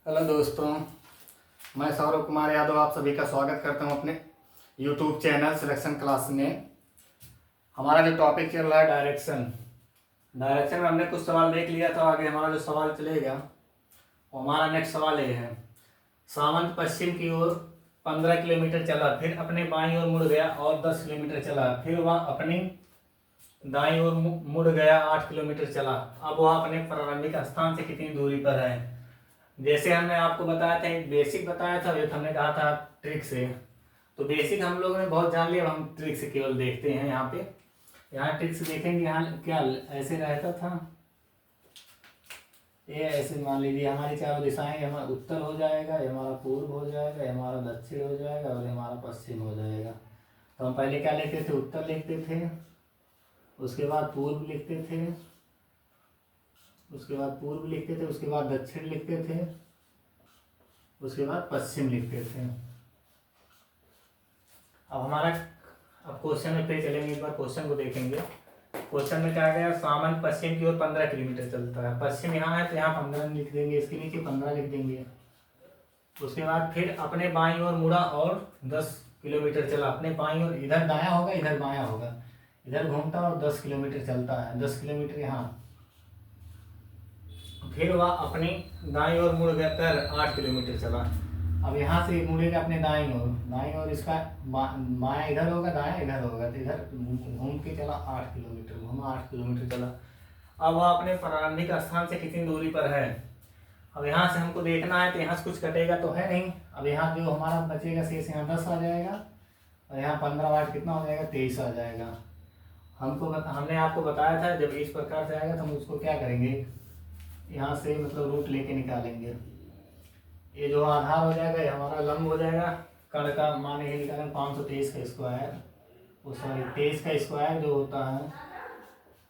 Hello दोस्तों, मैं सौरभ कुमार यादव आप सभी का स्वागत करता हूं अपने यूट्यूब चैनल सिलेक्शन क्लास में। हमारा जो टॉपिक चल रहा है डायरेक्शन में हमने कुछ सवाल देख लिया था। आगे हमारा जो सवाल चलेगा वो हमारा नेक्स्ट सवाल ये है। सावंत पश्चिम की ओर 15 किलोमीटर चला, फिर अपने बाईं ओर मुड़ गया और 10 किलोमीटर चला, फिर वह अपनी दाईं ओर मुड़ गया 8 किलोमीटर चला। अब वह अपने प्रारंभिक स्थान से कितनी दूरी पर है? जैसे हमने आपको बताया था, एक बेसिक बताया था, एक हमने कहा था ट्रिक से। तो बेसिक हम लोगों ने बहुत जान लिया, अब हम ट्रिक से केवल देखते हैं। यहाँ ट्रिक से देखेंगे। यहाँ क्या ऐसे रहता था, ये ऐसे मान लीजिए हमारी चारों दिशाएं, हमारा उत्तर हो जाएगा, ये हमारा पूर्व हो जाएगा, ये हमारा दक्षिण हो जाएगा और ये हमारा पश्चिम हो जाएगा। तो हम पहले क्या लिखते थे? उत्तर लिखते थे, उसके बाद पूर्व लिखते थे, उसके बाद पूर्व लिखते थे, उसके बाद दक्षिण लिखते थे, उसके बाद पश्चिम लिखते थे। अब क्वेश्चन में फिर चलेंगे, एक बार क्वेश्चन को देखेंगे। क्वेश्चन में क्या गया? सावंत पश्चिम की ओर 15 किलोमीटर चलता है। पश्चिम यहाँ है तो यहाँ 15 लिख देंगे, इसके नीचे 15 लिख देंगे। उसके बाद फिर अपने बाईं ओर मुड़ा और 10 किलोमीटर चला। अपने बाईं ओर, इधर दायां होगा इधर बायां होगा, इधर घूमता और 10 किलोमीटर चलता है। 10 किलोमीटर यहाँ। फिर वह अपनी दाईं ओर मुड़ गया कर 8 किलोमीटर चला। अब यहाँ से मुड़ेगा अपने दाईं ओर, इसका बायां इधर होगा, दायां इधर होगा, तो इधर घूम के चला 8 किलोमीटर, घूमा 8 किलोमीटर चला। अब वह अपने प्रारंभिक स्थान से कितनी दूरी पर है? अब यहाँ से हमको देखना है, तो यहाँ से कुछ कटेगा तो है नहीं। अब यहाँ जो हमारा बचेगा शेष, यहाँ 10 आ जाएगा और यहाँ 15 कितना हो जाएगा? 23 आ जाएगा। हमने आपको बताया था जब इस प्रकार से आएगा तो हम उसको क्या करेंगे, यहाँ से मतलब रूट लेके निकालेंगे। ये जो आधार हो जाएगा ये हमारा लंब हो जाएगा। कण का मान ये निकालेंगे 523 का स्क्वायर, सॉरी 23 का स्क्वायर जो होता है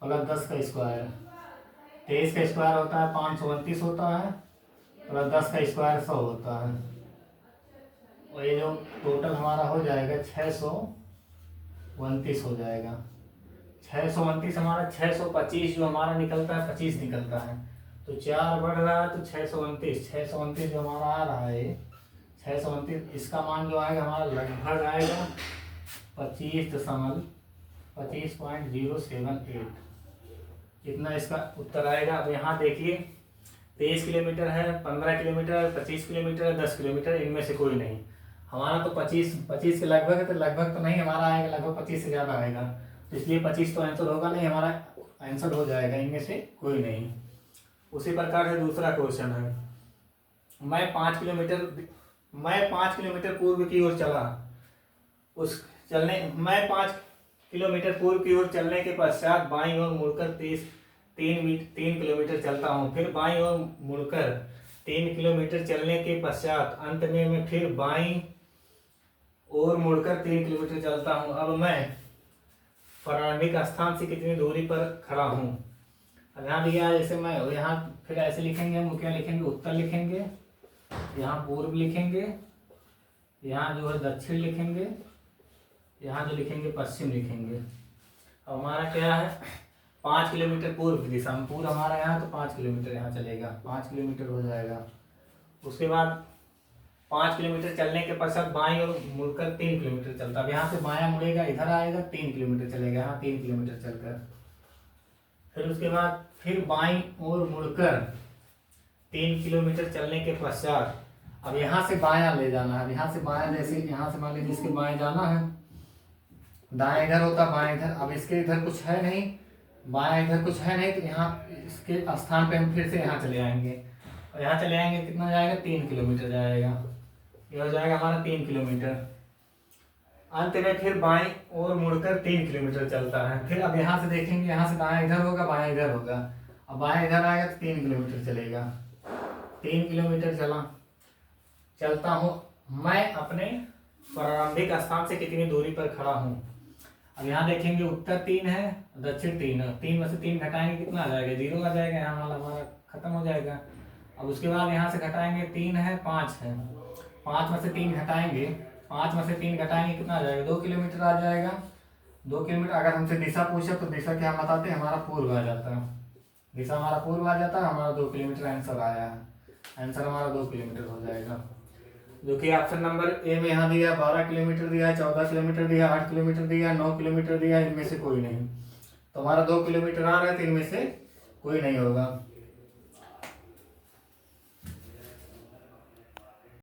प्लस 10 का स्क्वायर। 23 का स्क्वायर होता है 529 होता है, प्लस 10 का स्क्वायर 100 होता है। और ये जो टोटल हमारा हो जाएगा 629 हो जाएगा। 629 हमारा 625 जो हमारा निकलता है 25 निकलता है, तो 4 बढ़ रहा है तो 629 जो हमारा आ रहा है 629, इसका मान जो आएगा हमारा लगभग आएगा 25.078। इतना इसका उत्तर आएगा। अब यहाँ देखिए 23 किलोमीटर है, 15 किलोमीटर, 25 किलोमीटर, 10 किलोमीटर, इनमें से कोई नहीं। हमारा तो 25 के लगभग है, तो लगभग तो नहीं हमारा आएगा, लगभग 25 से ज़्यादा आएगा, तो इसलिए 25 तो आंसर होगा नहीं, हमारा आंसर हो जाएगा इनमें से कोई नहीं। उसी प्रकार से दूसरा क्वेश्चन है। मैं 5 किलोमीटर पूर्व की ओर चला। मैं 5 किलोमीटर पूर्व की ओर चलने के पश्चात बाईं ओर मुड़कर 3 किलोमीटर चलता हूँ। फिर बाईं ओर मुड़कर 3 किलोमीटर चलने के पश्चात अंत में मैं फिर बाईं ओर मुड़कर 3 किलोमीटर चलता हूँ। अब मैं प्रारंभिक स्थान से कितनी दूरी पर खड़ा हूँ? अब यहाँ दिया है, जैसे मैं यहाँ फिर ऐसे लिखेंगे, हम क्या लिखेंगे? उत्तर लिखेंगे, यहाँ पूर्व लिखेंगे, यहाँ जो है दक्षिण लिखेंगे, यहाँ जो लिखेंगे पश्चिम लिखेंगे। अब हमारा क्या है? 5 किलोमीटर पूर्व की दिशा में, पूर्व हमारा यहाँ, तो 5 किलोमीटर यहाँ चलेगा, 5 किलोमीटर हो जाएगा। उसके बाद 5 किलोमीटर चलने के पश्चात बाईं ओर मुड़कर 3 किलोमीटर चलता है। अब यहाँ से बायां मुड़ेगा, इधर आएगा, 3 किलोमीटर चलेगा, यहाँ 3 किलोमीटर चलकर। फिर उसके बाद फिर बाईं ओर मुड़कर 3 किलोमीटर चलने के पश्चात अब यहाँ से बायां ले जाना है। यहाँ से बायां, जैसे यहाँ से मान लीजिए इसके बाएं जाना है, दाएं इधर होता, बाएं इधर। अब इसके इधर कुछ है नहीं, बायां इधर कुछ है नहीं, तो यहाँ इसके स्थान पे हम फिर से यहाँ चले आएंगे और यहाँ चले आएंगे, कितना जाएगा? 3 किलोमीटर जाएगा। ये हो जाएगा हमारा 3 किलोमीटर। अंत में फिर बाईं ओर मुड़कर 3 किलोमीटर चलता है। फिर अब यहाँ से देखेंगे, यहाँ से दायां इधर होगा, बायां इधर होगा। अब बायां इधर आएगा तो 3 किलोमीटर चलेगा। 3 किलोमीटर चलता हूँ मैं अपने प्रारंभिक स्थान से कितनी दूरी पर खड़ा हूँ? अब यहाँ देखेंगे उत्तर 3 है, दक्षिण 3 है, 3 में से 3 घटाएंगे, कितना आ जाएगा? 0 आ जाएगा, यहाँ वाला हमारा खत्म हो जाएगा। अब उसके बाद यहाँ से घटाएंगे, 3 है, 5 है, 5 में से 3 घटाएंगे, 5 में से 3 घटाएंगे, कितना आ जाएगा? 2 किलोमीटर आ जाएगा। 2 किलोमीटर। अगर हमसे दिशा पूछे तो दिशा क्या बताते हैं? हमारा पूर्व आ जाता है, दिशा हमारा पूर्व आ जाता है, हमारा 2 किलोमीटर आंसर आया है। आंसर हमारा 2 किलोमीटर हो जाएगा। जो कि ऑप्शन नंबर ए में यहाँ दिया 12 किलोमीटर दिया है, 14 किलोमीटर दिया, 8 किलोमीटर दिया, 9 किलोमीटर दिया, इनमें से कोई नहीं। तो हमारा 2 किलोमीटर आ रहा है, तो इनमें से कोई नहीं होगा।